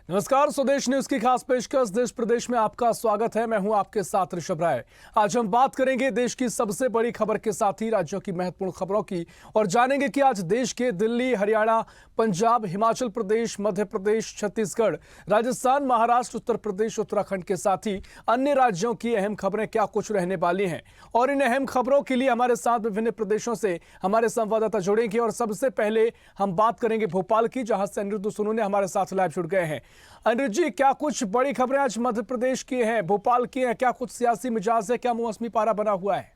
नमस्कार, स्वदेश न्यूज की खास पेशकश देश प्रदेश में आपका स्वागत है। मैं हूं आपके साथ ऋषभ राय। आज हम बात करेंगे देश की सबसे बड़ी खबर के साथ ही राज्यों की महत्वपूर्ण खबरों की और जानेंगे कि आज देश के दिल्ली, हरियाणा, पंजाब, हिमाचल प्रदेश, मध्य प्रदेश, छत्तीसगढ़, राजस्थान, महाराष्ट्र, उत्तर प्रदेश, उत्तराखंड के साथ ही अन्य राज्यों की अहम खबरें क्या कुछ रहने वाली हैं। और इन अहम खबरों के लिए हमारे साथ विभिन्न प्रदेशों से हमारे संवाददाता जुड़ेंगे और सबसे पहले हम बात करेंगे भोपाल की, जहां से अनिरुद्ध सोनू ने हमारे साथ लाइव जुड़ गए हैं। अनिरुद्ध जी, क्या कुछ बड़ी खबरें आज मध्य प्रदेश की हैं, भोपाल की हैं? क्या कुछ सियासी मिजाज है, क्या मौसमी पारा बना हुआ है?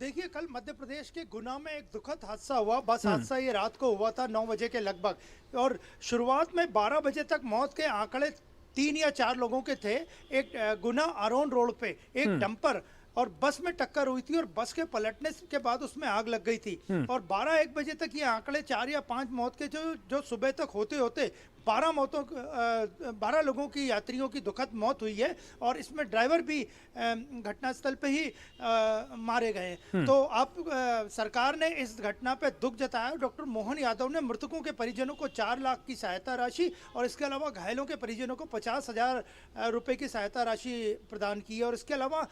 देखिए, कल मध्य प्रदेश के गुना में एक दुखद हादसा हुआ। बस हादसा ये रात को हुआ था 9 बजे के लगभग, और शुरुआत में 12 बजे तक मौत के आंकड़े 3 या 4 लोगों के थे। एक गुना आरोन रोड पे एक डंपर और बस में टक्कर हुई थी और बस के पलटने के बाद उसमें आग लग गई थी। और 12-1 बजे तक ये आंकड़े 4 या 5 मौत के जो सुबह तक होते होते 12 लोगों की, यात्रियों की दुखद मौत हुई है। और इसमें ड्राइवर भी घटनास्थल पे ही मारे गए। तो अब सरकार ने इस घटना पे दुख जताया। डॉक्टर मोहन यादव ने मृतकों के परिजनों को 4 लाख की सहायता राशि और इसके अलावा घायलों के परिजनों को 50,000 रुपए की सहायता राशि प्रदान की है। और इसके अलावा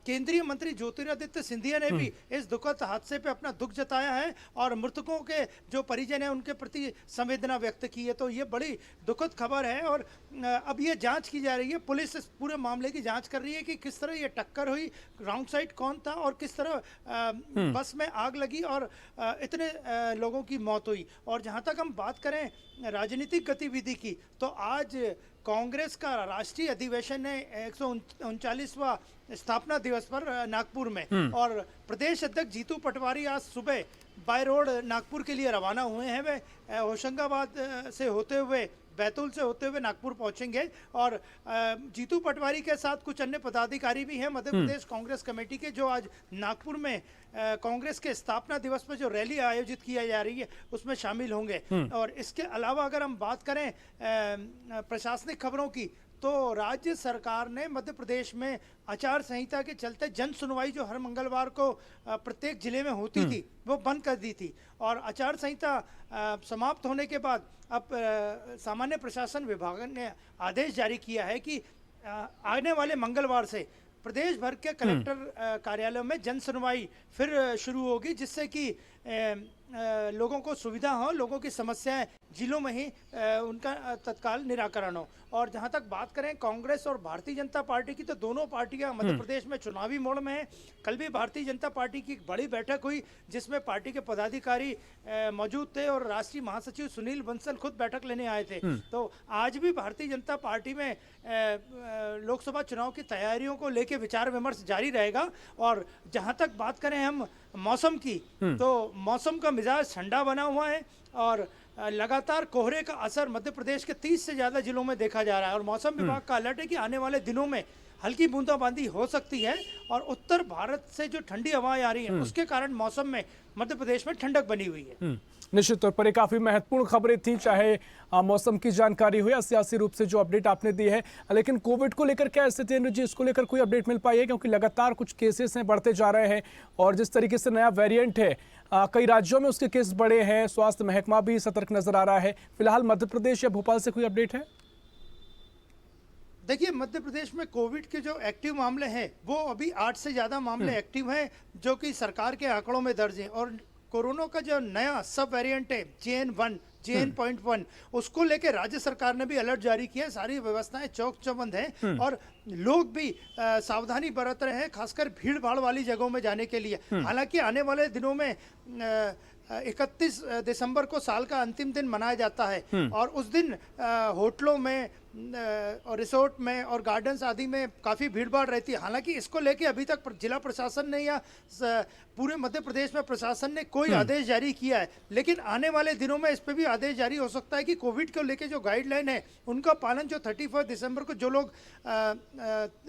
केंद्रीय मंत्री ज्योतिरादित्य सिंधिया ने भी इस दुखद हादसे पे अपना दुख जताया है और मृतकों के जो परिजन हैं उनके प्रति संवेदना व्यक्त की है। तो ये बड़ी दुखद खबर है और अब ये जांच की जा रही है। पुलिस इस पूरे मामले की जांच कर रही है कि किस तरह ये टक्कर हुई, रॉन्ग साइड कौन था और किस तरह बस में आग लगी और इतने लोगों की मौत हुई। और जहां तक हम बात करें राजनीतिक गतिविधि की, तो आज कांग्रेस का राष्ट्रीय अधिवेशन है 139वां स्थापना दिवस पर नागपुर में। और प्रदेश अध्यक्ष जीतू पटवारी आज सुबह बाय रोड नागपुर के लिए रवाना हुए हैं। वे होशंगाबाद से होते हुए, बैतूल से होते हुए नागपुर पहुंचेंगे। और जीतू पटवारी के साथ कुछ अन्य पदाधिकारी भी हैं मध्य प्रदेश कांग्रेस कमेटी के, जो आज नागपुर में कांग्रेस के स्थापना दिवस में जो रैली आयोजित की जा रही है उसमें शामिल होंगे। और इसके अलावा अगर हम बात करें प्रशासनिक खबरों की, तो राज्य सरकार ने मध्य प्रदेश में आचार संहिता के चलते जन सुनवाई जो हर मंगलवार को प्रत्येक जिले में होती थी वो बंद कर दी थी। और आचार संहिता समाप्त होने के बाद अब सामान्य प्रशासन विभाग ने आदेश जारी किया है कि आने वाले मंगलवार से प्रदेश भर के कलेक्टर कार्यालयों में जन सुनवाई फिर शुरू होगी, जिससे कि लोगों को सुविधा हो, लोगों की समस्याएं जिलों में ही उनका तत्काल निराकरण हो। और जहां तक बात करें कांग्रेस और भारतीय जनता पार्टी की, तो दोनों पार्टियां मध्य प्रदेश में चुनावी मोड़ में हैं। कल भी भारतीय जनता पार्टी की एक बड़ी बैठक हुई जिसमें पार्टी के पदाधिकारी मौजूद थे और राष्ट्रीय महासचिव सुनील बंसल खुद बैठक लेने आए थे। तो आज भी भारतीय जनता पार्टी में लोकसभा चुनाव की तैयारियों को लेकर विचार विमर्श जारी रहेगा। और जहां तक बात करें हम मौसम की, तो मौसम का मिजाज ठंडा बना हुआ है और लगातार कोहरे का असर मध्य प्रदेश के 30 से ज्यादा जिलों में देखा जा रहा है। और मौसम विभाग का अलर्ट है कि आने वाले दिनों में हल्की बूंदाबांदी हो सकती है और उत्तर भारत से जो ठंडी हवाएं आ रही हैं उसके कारण मौसम में मध्य प्रदेश में ठंडक बनी हुई है। निश्चित तौर पर ये काफी महत्वपूर्ण खबरें थी, चाहे मौसम की जानकारी हो या सियासी रूप से जो अपडेट आपने दी है। लेकिन कोविड को लेकर क्या स्थिति है जी, इसको लेकर कोई अपडेट मिल पाई है? क्योंकि लगातार कुछ केसेस हैं, बढ़ते जा रहे हैं और जिस तरीके से नया वेरिएंट है कई राज्यों में उसके केस बढ़े हैं, स्वास्थ्य महकमा भी सतर्क नजर आ रहा है। फिलहाल मध्य प्रदेश या भोपाल से कोई अपडेट है? देखिए, मध्य प्रदेश में कोविड के जो एक्टिव मामले हैं वो अभी 8 से ज्यादा मामले एक्टिव हैं, जो कि सरकार के आंकड़ों में दर्ज हैं। और कोरोना का जो नया सब वेरिएंट है JN.1, उसको लेके राज्य सरकार ने भी अलर्ट जारी किया है। सारी व्यवस्थाएं चौक चौबंद हैं और लोग भी सावधानी बरत रहे हैं, खासकर भीड़ भाड़ वाली जगहों में जाने के लिए। हालांकि आने वाले दिनों में 31 दिसंबर को साल का अंतिम दिन मनाया जाता है और उस दिन होटलों में और रिसोर्ट में और गार्डन्स आदि में काफ़ी भीड़ भाड़ रहती है। हालांकि इसको लेके अभी तक जिला प्रशासन ने या पूरे मध्य प्रदेश में प्रशासन ने कोई आदेश जारी किया है, लेकिन आने वाले दिनों में इस पर भी आदेश जारी हो सकता है कि कोविड को लेके जो गाइडलाइन है उनका पालन जो 31 दिसंबर को जो लोग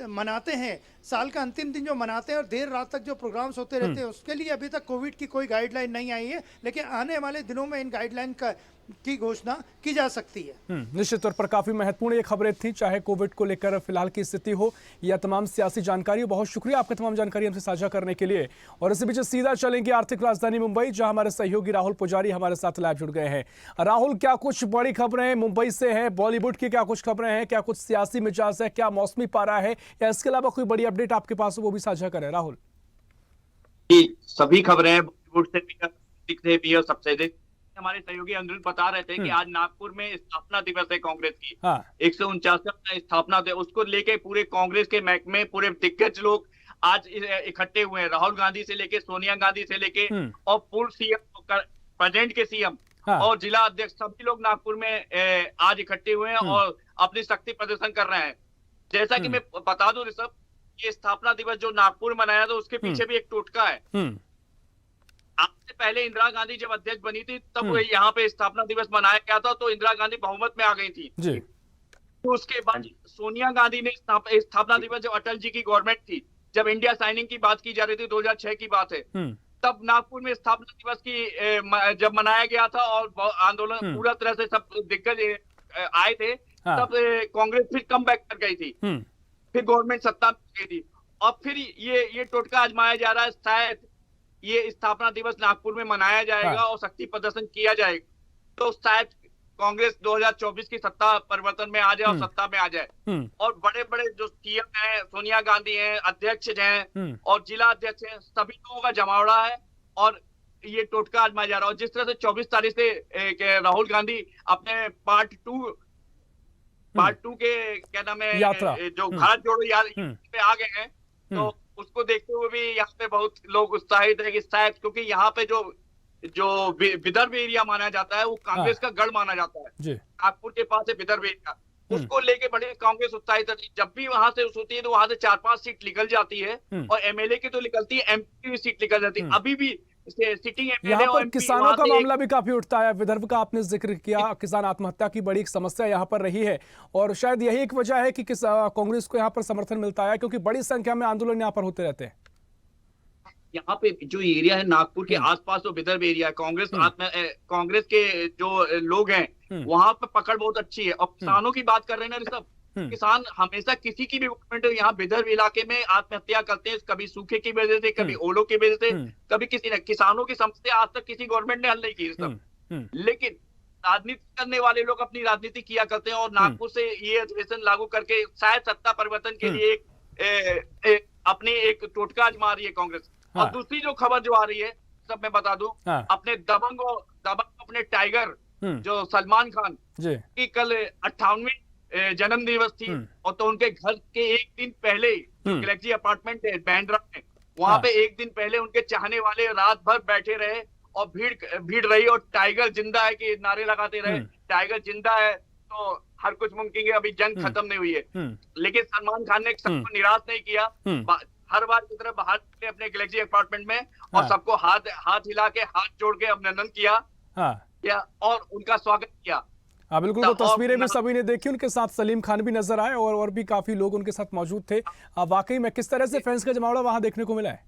मनाते हैं, साल का अंतिम दिन जो मनाते हैं और देर रात तक जो प्रोग्राम्स होते रहते हैं, उसके लिए अभी तक कोविड की कोई गाइडलाइन नहीं आई है। लेकिन आने वाले दिनों में इन गाइडलाइन का की घोषणा की जा सकती है। निश्चित तौर पर काफी महत्वपूर्ण ये खबरें थी, चाहे कोविड को लेकर फिलहाल की स्थिति हो या तमाम सियासी जानकारी। बहुत शुक्रिया आपका तमाम जानकारी हमसे साझा करने के लिए। और इसी बीच सीधा चलेंगे आर्थिक राजधानी मुंबई, जहां हमारे सहयोगी राहुल पुजारी हमारे साथ लाइव जुड़ गए हैं। राहुल, क्या कुछ बड़ी खबरें मुंबई से हैं? बॉलीवुड की क्या कुछ खबरें हैं? क्या कुछ सियासी मिजाज है? क्या मौसमी पारा है, या इसके अलावा कोई बड़ी अपडेट आपके पास हो वो भी साझा करें राहुल। जी, सभी खबरें बॉलीवुड से भी दिखते भी और सबसे हमारे सहयोगी अनिरुद्ध बता रहे थे कि आज नागपुर में स्थापना दिवस है कांग्रेस की। 149वां स्थापना दिवस, उसको लेके पूरे कांग्रेस के महकमे, पूरे दिग्गज लोग आज इकट्ठे हुए हैं। राहुल गांधी से लेके सोनिया गांधी से लेके और पूर्व सीएम, प्रेजेंट के सीएम और जिला अध्यक्ष, सभी लोग नागपुर में आज इकट्ठे हुए हैं और अपनी शक्ति प्रदर्शन कर रहे हैं। जैसा कि मैं बता दूं ऋषभ, ये स्थापना दिवस जो नागपुर में मनाया था उसके पीछे भी एक टोटका है। आज से पहले इंदिरा गांधी जब अध्यक्ष बनी थी तब यहाँ पे स्थापना दिवस मनाया गया था, तो इंदिरा गांधी बहुमत में आ गई थी जी। तो उसके बाद सोनिया गांधी ने स्थापना दिवस जब अटल जी की गवर्नमेंट थी, जब इंडिया साइनिंग की बात की जा रही थी, 2006 की बात है, तब नागपुर में स्थापना दिवस की जब मनाया गया था और आंदोलन पूरा तरह से सब दिग्गज आए थे, तब कांग्रेस फिर कम बैक कर गई थी, फिर गवर्नमेंट सत्ता में गई थी। और फिर ये टोटका आजमाया जा रहा है, शायद ये स्थापना दिवस नागपुर में मनाया जाएगा और शक्ति प्रदर्शन किया जाएगा, तो शायद कांग्रेस 2024 की सत्ता परिवर्तन में आ जाए और सत्ता में आ जाए। और बड़े बड़े जो सीएम हैं, सोनिया गांधी हैं, अध्यक्ष हैं और जिला अध्यक्ष हैं, सभी लोगों का जमावड़ा है और ये टोटका आजमाया जा रहा है। और जिस तरह से 24 तारीख से राहुल गांधी अपने पार्ट टू के क्या नाम है यात्रा, जो भारत जोड़ो यात्रा पे आ गए हैं, तो उसको देखते हुए भी यहाँ पे बहुत लोग उत्साहित है कि शायद, क्योंकि यहाँ पे जो विदर्भ एरिया माना जाता है वो कांग्रेस का गढ़ माना जाता है। नागपुर के पास है विदर्भ एरिया, उसको लेके बड़े कांग्रेस उत्साहित है। जब भी वहां से होती है तो वहां से 4-5 सीट निकल जाती है और एमएलए की तो निकलती है, एमपी की सीट निकल जाती है। अभी भी सिटिंग एमएलए यहाँ और पर किसानों का मामला भी काफी उठता है। विदर्भ का आपने जिक्र किया, किसान आत्महत्या की बड़ी एक समस्या यहाँ पर रही है और शायद यही एक वजह है कि कांग्रेस को यहाँ पर समर्थन मिलता है, क्योंकि बड़ी संख्या में आंदोलन यहाँ पर होते रहते हैं। यहाँ पे जो एरिया है नागपुर के आसपास, तो विदर्भ एरिया, कांग्रेस के जो लोग हैं वहां पे पकड़ बहुत अच्छी है। और किसानों की बात कर रहे हैं ना सब, किसान हमेशा किसी की भी गवर्नमेंट यहाँ विदर्भ इलाके में आत्महत्या करते हैं, कभी सूखे की वजह से, कभी ओलों की वजह से, कभी किसी ने। किसानों की समस्या आज तक किसी गवर्नमेंट ने हल नहीं की सब, लेकिन राजनीति करने वाले लोग अपनी राजनीति किया करते हैं और नागपुर से ये अधिवेशन लागू करके शायद सत्ता परिवर्तन के लिए अपनी एक टोटका आजमा रही है कांग्रेस। और दूसरी जो खबर जो आ रही है सब मैं बता दूं, अपने दबंग अपने टाइगर जो सलमान खान की कल 58वीं जन्म दिवस थी, और तो उनके घर के एक दिन पहले गैलेक्सी अपार्टमेंट है बांद्रा में, वहां पे एक दिन पहले उनके चाहने वाले रात भर बैठे रहे और भीड़ रही और टाइगर जिंदा है कि नारे लगाते रहे, टाइगर जिंदा है तो हर कुछ मुमकिन है, अभी जंग खत्म नहीं हुई है। लेकिन सलमान खान ने सबको निराश नहीं किया, हर बार की तरह बाहर अपने गैलेक्सी अपार्टमेंट में और सबको हाथ हिला के, हाथ जोड़ के अभिनंदन किया और उनका स्वागत किया। हाँ बिल्कुल, वो तस्वीरें भी सभी ने देखी, उनके साथ सलीम खान भी नजर आए और भी काफी लोग उनके साथ मौजूद थे। वाकई में किस तरह से फैंस का जमावड़ा वहां देखने को मिला है?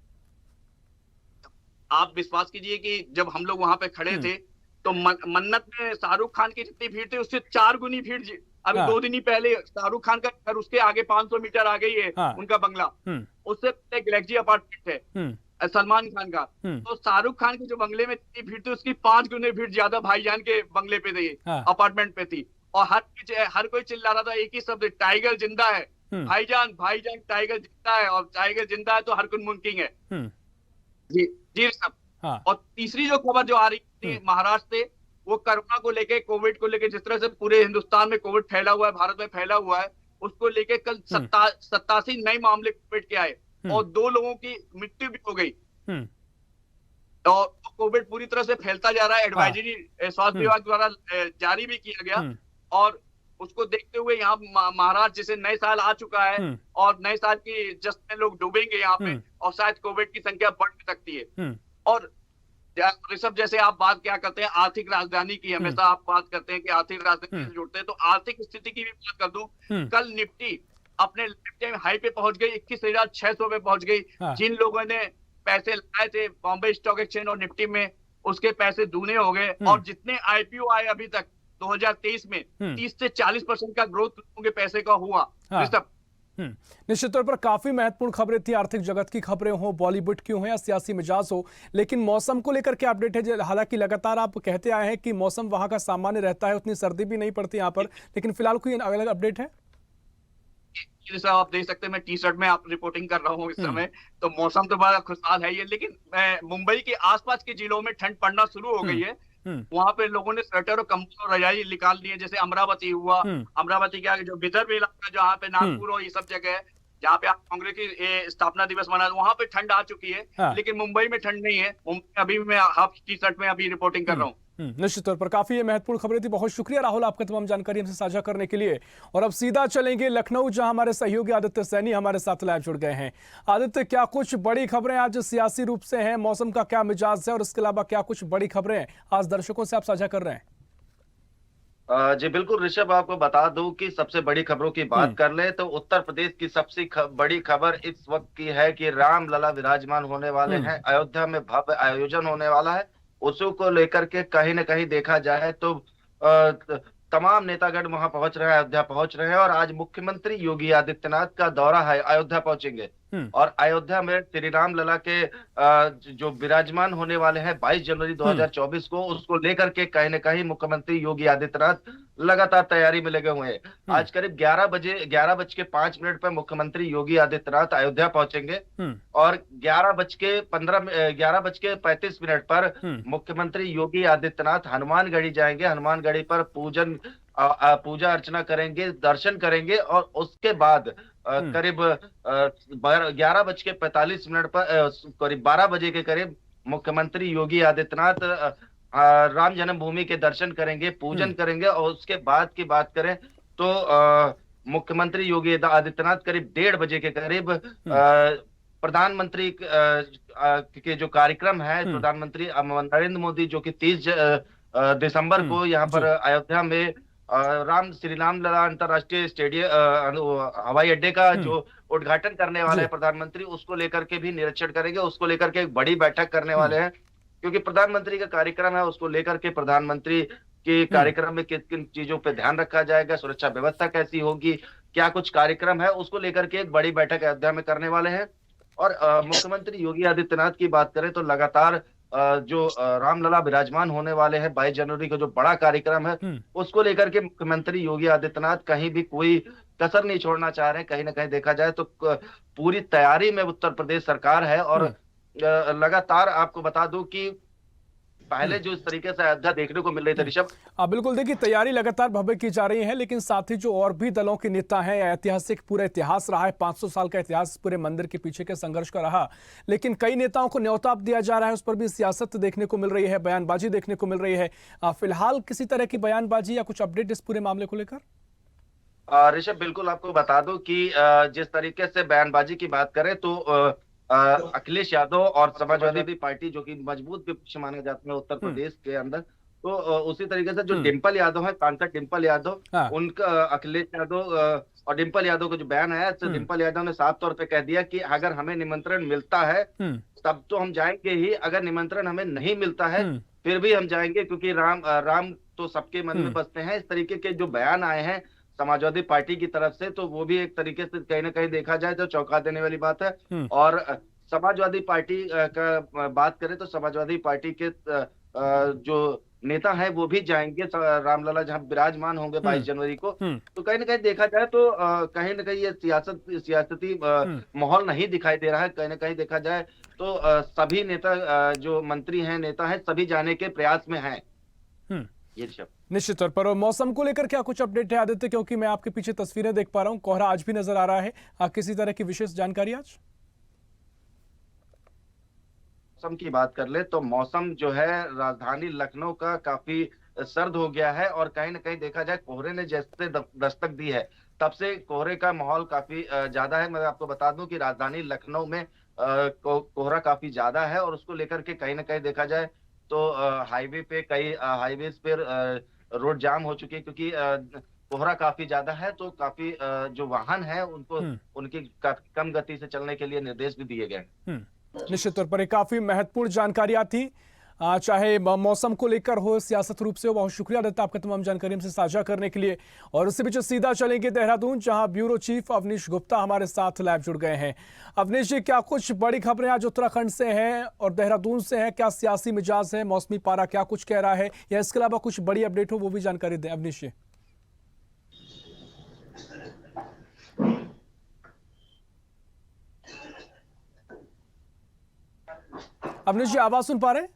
आप विश्वास कीजिए कि जब हम लोग वहां पे खड़े थे तो मन्नत में शाहरुख खान की जितनी भीड़ थी उससे 4 गुनी भीड़। अभी 2 दिन ही पहले शाहरुख खान का घर, उसके आगे 500 मीटर आगे ही है उनका बंगला, उससे पहले गैलेक्सी अपार्टमेंट है सलमान खान का। तो शाहरुख खान के जो बंगले में जितनी भीड़ थी उसकी 5 गुने भीड़ ज्यादा भाईजान के बंगले पे थी, अपार्टमेंट पे थी। और हर कोई चिल्ला रहा था एक ही शब्द, टाइगर जिंदा है भाईजान, भाईजान टाइगर जिंदा है, और टाइगर जिंदा है तो हर कुछ मुमकिन है। जी सब। और तीसरी जो खबर जो आ रही थी महाराष्ट्र से, वो कोरोना को लेके, कोविड को लेके, जिस तरह से पूरे हिंदुस्तान में कोविड फैला हुआ है, भारत में फैला हुआ है, उसको लेके कल 87 नए मामले कोविड के आए और 2 लोगों की मृत्यु भी हो गई। और कोविड पूरी तरह से फैलता जा रहा है, एडवाइजरी स्वास्थ्य विभाग द्वारा जारी भी किया गया। और उसको देखते हुए यहाँ महाराष्ट्र जैसे नए साल आ चुका है और नए साल की जश्न में लोग डूबेंगे यहाँ पे और शायद कोविड की संख्या बढ़ सकती है। और ऋषभ, जैसे आप बात क्या करते हैं आर्थिक राजधानी की, हमेशा आप बात करते हैं कि आर्थिक राजधानी से जुड़ते हैं, तो आर्थिक स्थिति की भी बात कर दूं, कल निफ्टी अपने लाइफ टाइम हाई पे पहुंच गई, 21,600 पे पहुंच गई। जिन लोगों ने पैसे लगाए थे बॉम्बे स्टॉक एक्सचेंज और निफ्टी में, उसके पैसे दूने हो गए। और जितने आईपीओ आए अभी तक 2023 में 30 से 40% का ग्रोथ लोगों के पैसे का हुआ। ऋषभ, निश्चित तौर पर काफी महत्वपूर्ण खबरें थी, आर्थिक जगत की खबरें हो, बॉलीवुड की हो या सियासी मिजाज हो, लेकिन मौसम को लेकर क्या अपडेट है? हालांकि लगातार आप कहते आए हैं कि मौसम वहां का सामान्य रहता है, उतनी सर्दी भी नहीं पड़ती यहाँ पर, लेकिन फिलहाल कोई अलग अपडेट है? जैसा आप देख सकते हैं मैं टी शर्ट में आप रिपोर्टिंग कर रहा हूँ इस समय, तो मौसम तो बड़ा खुशहाल है ही है, लेकिन मुंबई के आसपास के जिलों में ठंड पड़ना शुरू हो गई है। वहां पे लोगों ने स्वेटर और कंबल और रजाई निकाल दिए। जैसे अमरावती हुआ, अमरावती के आगे जो विदर्भ इलाका जहाँ पे नागपुर और ये सब जगह है जहाँ पे आप कांग्रेस की स्थापना दिवस मना, वहां पे ठंड आ चुकी है। लेकिन मुंबई में ठंड नहीं है। मुंबई अभी मैं हाफ टी शर्ट में अभी रिपोर्टिंग कर रहा हूँ। निश्चित तौर पर काफी ये महत्वपूर्ण खबरें थी। बहुत शुक्रिया राहुल आपका तमाम जानकारी हमसे साझा करने के लिए। और अब सीधा चलेंगे लखनऊ, जहां हमारे सहयोगी आदित्य सैनी हमारे साथ लाइव जुड़ गए हैं। आदित्य, क्या कुछ बड़ी खबरें आज सियासी रूप से हैं? मौसम का क्या मिजाज है और इसके अलावा क्या कुछ बड़ी खबरें आज दर्शकों से आप साझा कर रहे हैं? जी बिल्कुल ऋषभ, आपको बता दूं कि सबसे बड़ी खबरों की बात कर ले तो उत्तर प्रदेश की सबसे बड़ी खबर इस वक्त की है कि राम लला विराजमान होने वाले हैं। अयोध्या में भव्य आयोजन होने वाला है। उसी को लेकर के कहीं न कहीं देखा जाए तो तमाम नेतागण वहां पहुंच रहे हैं, अयोध्या पहुंच रहे हैं। और आज मुख्यमंत्री योगी आदित्यनाथ का दौरा है, अयोध्या पहुंचेंगे। और अयोध्या में श्री राम लला के जो विराजमान होने वाले हैं 22 जनवरी 2024 को, उसको लेकर के कहीं न कहीं मुख्यमंत्री योगी आदित्यनाथ लगातार तैयारी में लगे हुए हैं। आज करीब 11:05 पर मुख्यमंत्री योगी आदित्यनाथ अयोध्या पहुंचेंगे और 11:35 पर मुख्यमंत्री योगी आदित्यनाथ हनुमानगढ़ी जाएंगे। हनुमानगढ़ी पर पूजा अर्चना करेंगे, दर्शन करेंगे और उसके बाद करीब 11:45 पर करीब 12 बजे के करीब मुख्यमंत्री योगी आदित्यनाथ राम जन्मभूमि के दर्शन करेंगे, पूजन करेंगे। और उसके बाद की बात करें तो मुख्यमंत्री योगी आदित्यनाथ करीब 1:30 बजे के करीब प्रधानमंत्री के जो कार्यक्रम है, प्रधानमंत्री नरेंद्र मोदी जो कि 30 दिसंबर को यहाँ पर अयोध्या में श्री राम लला अंतरराष्ट्रीय स्टेडियम हवाई अड्डे का जो उद्घाटन करने वाले हैं प्रधानमंत्री, उसको लेकर के भी निरीक्षण करेंगे। उसको लेकर के एक बड़ी बैठक करने वाले हैं, क्योंकि प्रधानमंत्री का कार्यक्रम है। उसको लेकर के प्रधानमंत्री के कार्यक्रम में किन किन चीजों पे ध्यान रखा जाएगा, सुरक्षा व्यवस्था कैसी होगी, क्या कुछ कार्यक्रम है, उसको लेकर के एक बड़ी बैठक अयोध्या में करने वाले हैं। और मुख्यमंत्री योगी आदित्यनाथ की बात करें तो लगातार जो रामलला विराजमान होने वाले हैं 22 जनवरी का जो बड़ा कार्यक्रम है, उसको लेकर के मुख्यमंत्री योगी आदित्यनाथ कहीं भी कोई कसर नहीं छोड़ना चाह रहे हैं। कहीं ना कहीं देखा जाए तो पूरी तैयारी में उत्तर प्रदेश सरकार है। और लगातार आपको बता दूं कि पहले जो इस तरीके से अयोध्या देखने को मिल रही थी ऋषभ, बिल्कुल देखिए तैयारी लगातार भव्य की जा रही है, लेकिन साथ ही जो और भी दलों के नेता हैं, ऐतिहासिक पूरा इतिहास रहा है, 500 साल का इतिहास पूरे मंदिर के पीछे के संघर्ष का रहा, लेकिन कई नेताओं को न्योता दिया जा रहा है, उस पर भी सियासत देखने को मिल रही है, बयानबाजी देखने को मिल रही है। फिलहाल किसी तरह की बयानबाजी या कुछ अपडेट इस पूरे मामले को लेकर? ऋषभ बिल्कुल आपको बता दूं कि जिस तरीके से बयानबाजी की बात करें तो अखिलेश यादव और समाजवादी पार्टी जो कि मजबूत विपक्ष माने जाते हैं उत्तर प्रदेश के अंदर, तो उसी तरीके से जो डिंपल यादव है, कांता डिंपल यादव, उनका अखिलेश यादव और डिंपल यादव का जो बयान आया, तो डिंपल यादव ने साफ तौर पे कह दिया कि अगर हमें निमंत्रण मिलता है तब तो हम जाएंगे ही, अगर निमंत्रण हमें नहीं मिलता है फिर भी हम जाएंगे, क्योंकि राम तो सबके मन में बसते हैं। इस तरीके के जो बयान आए हैं समाजवादी पार्टी की तरफ से, तो वो भी एक तरीके से कहीं ना कहीं देखा जाए तो चौंका देने वाली बात है। और समाजवादी पार्टी का बात करें तो समाजवादी पार्टी के जो नेता है वो भी जाएंगे रामलला जहां विराजमान होंगे 22 जनवरी को। तो कहीं ना कहीं देखा जाए तो कहीं ना कहीं ये सियासती माहौल नहीं दिखाई दे रहा है। कहीं ना कहीं देखा जाए तो सभी नेता जो मंत्री हैं, नेता हैं, सभी जाने के प्रयास में हैं। ये निश्चित तौर पर। और मौसम को लेकर क्या कुछ अपडेट है आदित्य, क्योंकि मैं आपके पीछे तस्वीरें देख पा रहा हूँ, कोहरा आज भी नजर आ रहा है, किसी तरह की विशेष जानकारी आज? मौसम की बात कर ले तो मौसम जो है राजधानी लखनऊ का काफी सर्द हो गया है। और कहीं ना कहीं देखा जाए कोहरे ने जैसे दस्तक दी है तब से कोहरे का माहौल काफी ज्यादा है। मैं आपको बता दूं कि राजधानी लखनऊ में कोहरा काफी ज्यादा है और उसको लेकर के कहीं ना कहीं देखा जाए तो हाईवे पे कई हाईवेज पे रोड जाम हो चुकी है, क्योंकि कोहरा काफी ज्यादा है। तो काफी जो वाहन है उनको उनकी कम गति से चलने के लिए निर्देश भी दिए गए। निश्चित तौर पर काफी महत्वपूर्ण जानकारियां थी चाहे मौसम को लेकर हो, सियासत रूप से हो। बहुत शुक्रिया अदित्य आपका तमाम जानकारी हमसे साझा करने के लिए। और उससे बीच सीधा चलेंगे देहरादून, जहां ब्यूरो चीफ अवनीश गुप्ता हमारे साथ लाइव जुड़ गए हैं। अवनीश जी, क्या कुछ बड़ी खबरें आज उत्तराखंड से हैं और देहरादून से हैं? क्या सियासी मिजाज है, मौसमी पारा क्या कुछ कह रहा है, या इसके अलावा कुछ बड़ी अपडेट हो वो भी जानकारी दें अवनीश जी। अवनीश जी, आवाज सुन पा रहे हैं?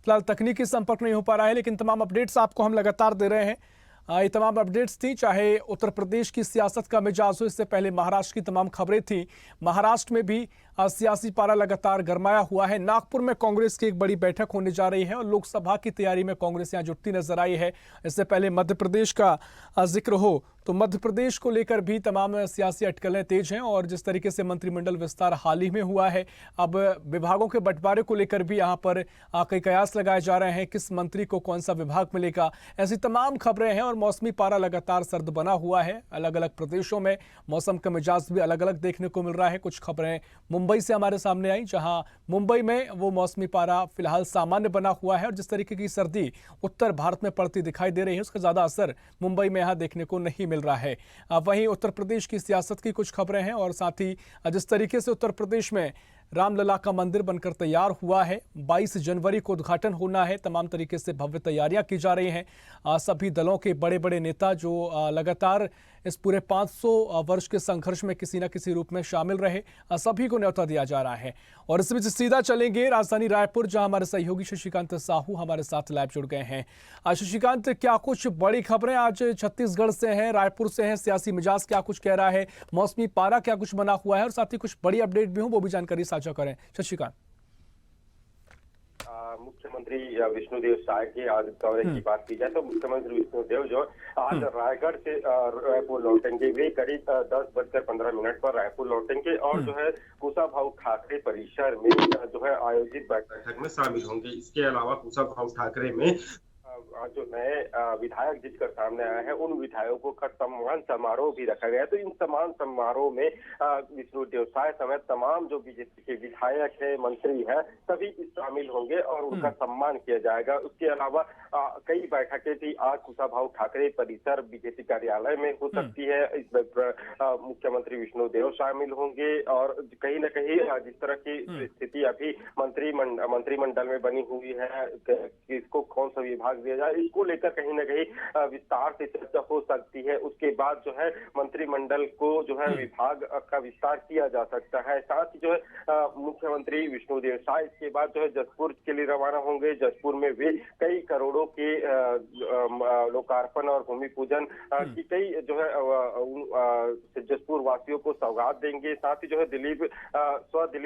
फिलहाल तकनीकी संपर्क नहीं हो पा रहा है, लेकिन तमाम अपडेट्स आपको हम लगातार दे रहे हैं। ये तमाम अपडेट्स थी, चाहे उत्तर प्रदेश की सियासत का मिजाज हो, इससे पहले महाराष्ट्र की तमाम खबरें थी। महाराष्ट्र में भी सियासी पारा लगातार गरमाया हुआ है। नागपुर में कांग्रेस की एक बड़ी बैठक होने जा रही है और लोकसभा की तैयारी में कांग्रेस यहां जुटती नजर आई है। इससे पहले मध्य प्रदेश का जिक्र हो तो मध्य प्रदेश को लेकर भी तमाम सियासी अटकलें तेज हैं और जिस तरीके से मंत्रिमंडल विस्तार हाल ही में हुआ है, अब विभागों के बंटवारे को लेकर भी यहां पर कई कयास लगाए जा रहे हैं, किस मंत्री को कौन सा विभाग मिलेगा। ऐसी तमाम खबरें हैं और मौसमी पारा लगातार सर्द बना हुआ है। अलग अलग प्रदेशों में मौसम का मिजाज भी अलग अलग देखने को मिल रहा है। कुछ खबरें मुंबई से हमारे सामने आई, जहां मुंबई में वो मौसमी पारा फिलहाल सामान्य बना हुआ है और जिस तरीके की सर्दी उत्तर भारत में पड़ती दिखाई दे रही है, उसका ज्यादा असर मुंबई में यहां देखने को नहीं मिल रहा है। वहीं उत्तर प्रदेश की सियासत की कुछ खबरें हैं और साथ ही जिस तरीके से उत्तर प्रदेश में रामलला का मंदिर बनकर तैयार हुआ है, 22 जनवरी को उद्घाटन होना है। तमाम तरीके से भव्य तैयारियां की जा रही हैं। सभी दलों के बड़े बड़े नेता जो लगातार इस पूरे 500 वर्ष के संघर्ष में किसी न किसी रूप में शामिल रहे, सभी को न्योता दिया जा रहा है। और इस बीच सीधा चलेंगे राजधानी रायपुर, जहां हमारे सहयोगी शशिकांत साहू हमारे साथ लाइव जुड़ गए हैं। शशिकांत, क्या कुछ बड़ी खबरें आज छत्तीसगढ़ से हैं, रायपुर से हैं? सियासी मिजाज क्या कुछ कह रहा है, मौसमी पारा क्या कुछ बना हुआ है, और साथ ही कुछ बड़ी अपडेट भी हो वो भी जानकारी साझा करें शशिकांत। मुख्यमंत्री विष्णुदेव साय के आज दौरे की बात की जाए तो मुख्यमंत्री विष्णुदेव जो आज रायगढ़ से रायपुर लौटेंगे। वे करीब 10:15 पर रायपुर लौटेंगे और जो है कुशाभाऊ ठाकरे परिसर में जो है आयोजित बैठक में शामिल होंगे। इसके अलावा कुशाभाऊ ठाकरे में जो नए विधायक जिसकर सामने आए हैं उन विधायकों का सम्मान समारोह भी रखा गया है। तो इन सम्मान समारोह में विष्णुदेव साय समेत तमाम जो बीजेपी के विधायक है, मंत्री हैं, सभी शामिल होंगे और उनका सम्मान किया जाएगा। उसके अलावा कई बैठकें भी आज कुशाभाऊ ठाकरे परिसर बीजेपी कार्यालय में हो सकती है। इसमें मुख्यमंत्री विष्णुदेव शामिल होंगे और कहीं न कहीं जिस तरह की स्थिति अभी मंत्रिमंडल में बनी हुई है, किसको कौन सा विभाग दिया जाए, इसको लेकर कहीं न कहीं विस्तार से चर्चा हो सकती है। उसके बाद जो है मंत्रिमंडल को जो है विभाग का विस्तार किया जा सकता है। साथ ही जो है मुख्यमंत्री विष्णुदेव साय इसके बाद जो है जसपुर के लिए रवाना होंगे। जसपुर में वे कई करोड़ों के लोकार्पण और भूमि पूजन की कई जो है जसपुर वासियों को सौगात देंगे। साथ ही जो है दिलीप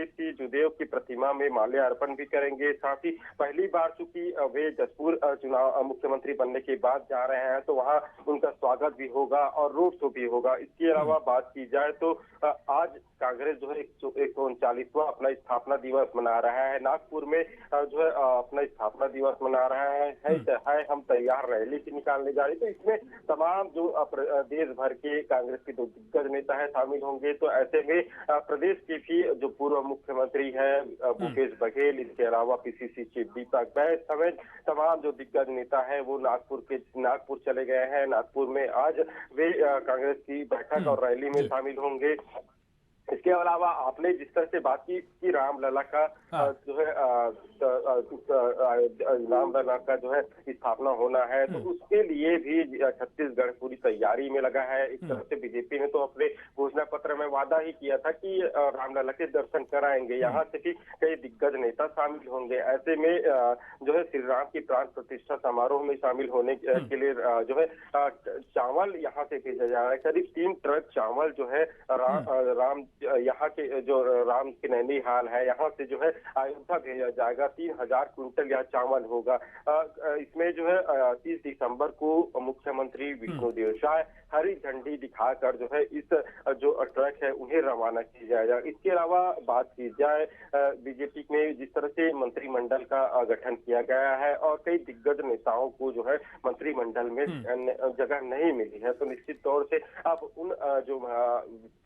सिंह जुदेव की प्रतिमा में माल्यार्पण भी करेंगे। साथ ही पहली बार चूंकि वे जसपुर चुनाव मुख्यमंत्री बनने के बाद जा रहे हैं तो वहां उनका स्वागत भी होगा और रोड शो भी होगा। इसके अलावा बात की जाए तो आज कांग्रेस जो है 139वां अपना स्थापना दिवस मना रहा है। नागपुर में जो है अपना स्थापना दिवस मना रहा है हम तैयार रैली की निकालने जा रहे। तो इसमें तमाम जो देश भर के कांग्रेस के जो दिग्गज नेता है शामिल होंगे। तो ऐसे में प्रदेश के भी जो पूर्व मुख्यमंत्री है भूपेश बघेल, इसके अलावा पीसीसी चीफ दीपक बैज समेत तमाम जो दिग्गज नेता है वो नागपुर चले गए हैं। नागपुर में आज वे कांग्रेस की बैठक और रैली में शामिल होंगे। इसके अलावा आपने जिस तरह से बात की कि रामलला का जो है रामलला का जो है स्थापना होना है, तो उसके लिए भी छत्तीसगढ़ पूरी तैयारी में लगा है। एक तरह से बीजेपी ने तो अपने घोषणा पत्र में वादा ही किया था कि रामलला के दर्शन कराएंगे। यहाँ से भी कई दिग्गज नेता शामिल होंगे। ऐसे में जो है श्री राम की प्राण प्रतिष्ठा समारोह में शामिल होने के लिए जो है चावल यहाँ से भेजा जा रहा है। करीब 3 ट्रक चावल जो है राम यहाँ के जो राम की नैनीहाल है यहाँ से जो है अयोध्या भेजा जाएगा। 3000 क्विंटल यह चावल होगा। इसमें जो है 30 दिसंबर को मुख्यमंत्री विष्णुदेव साय हरी झंडी दिखाकर जो है इस जो ट्रक है उन्हें रवाना किया जाएगा। इसके अलावा बात की जाए बीजेपी में जिस तरह से मंत्रिमंडल का गठन किया गया है और कई दिग्गज नेताओं को जो है मंत्रिमंडल में जगह नहीं मिली है, तो निश्चित तौर से अब उन जो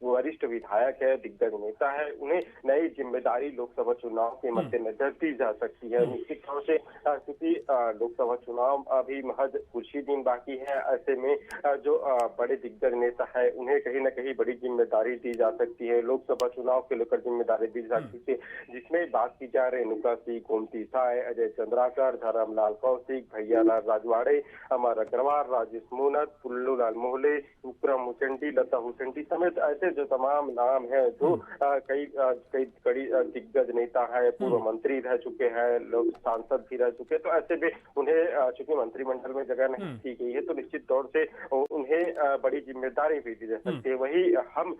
वरिष्ठ विधायक है, दिग्गज नेता है, उन्हें नई जिम्मेदारी लोकसभा चुनाव के मद्देनजर दी जा सकती है। निश्चित तौर से क्योंकि लोकसभा चुनाव अभी महज कुछ ही दिन बाकी है, ऐसे में जो बड़े दिग्गज नेता है उन्हें कहीं ना कहीं बड़ी जिम्मेदारी दी जा सकती है। लोकसभा चुनाव के लेकर जिम्मेदारी दी जा सकती है, जिसमें बात की जाए रेणुका सिंह, गोमती साय, अजय चंद्राकर, धर्मलाल कौशिक, भैयालाल राजवाड़े, अमर अग्रवाल, राजेश मूनत, पुल्लूलाल मोहले, विक्रम उचंडी, लता हुसैनी समेत ऐसे जो तमाम नाम है जो कई कई दिग्गज नेता है, पूर्व मंत्री रह चुके हैं, लोग सांसद भी रह चुके हैं। तो ऐसे में उन्हें चूंकि मंत्रिमंडल में जगह नहीं दी गई है तो निश्चित तौर से उन्हें बड़ी जिम्मेदारी भी दी जा सकती है। वही हम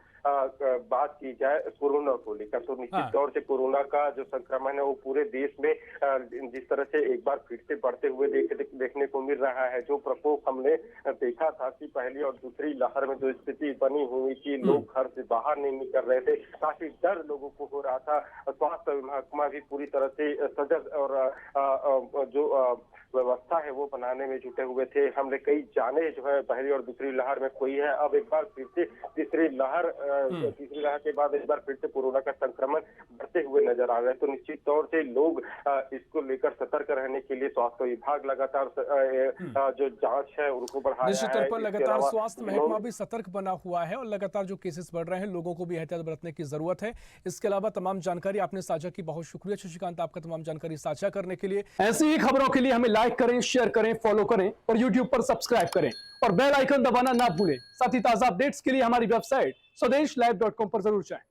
बात की जाए कोरोना को लेकर तो निश्चित तौर से कोरोना का जो संक्रमण है वो पूरे देश में जिस तरह से एक बार फिर से बढ़ते हुए देखने को मिल रहा है। जो प्रकोप हमने देखा था कि पहली और दूसरी लहर में जो स्थिति बनी हुई थी, लोग घर से बाहर नहीं निकल रहे थे, काफी डर लोगों को हो रहा था। स्वास्थ्य महकमा भी पूरी तरह से सजग और जो व्यवस्था है वो बनाने में जुटे हुए थे। हमने कई जाने जो है पहली और दूसरी लहर में कोई है, अब एक बार फिर से तीसरी लहर के बाद एक बार फिर से कोरोना का संक्रमण बढ़ते हुए नजर आ रहा है। तो निश्चित तौर से लोग इसको लेकर सतर्क रहने के लिए स्वास्थ्य विभाग लगातार जो जांच है उनको बढ़ा रहा है। निश्चित तौर पर लगातार स्वास्थ्य महकमा भी सतर्क बना हुआ है और लगातार जो केसेस बढ़ रहे हैं लोगों को भी एहतियात बरतने की जरूरत है। इसके अलावा तमाम जानकारी आपने साझा की, बहुत शुक्रिया शशिकांत आपका तमाम जानकारी साझा करने के लिए। ऐसी ही खबरों के लिए हमें लाइक करें, शेयर करें, फॉलो करें और यूट्यूब पर सब्सक्राइब करें और बेल आइकन दबाना ना भूलें। साथ ही ताजा अपडेट्स के लिए हमारी वेबसाइट स्वदेशलाइव.com पर जरूर जाएं।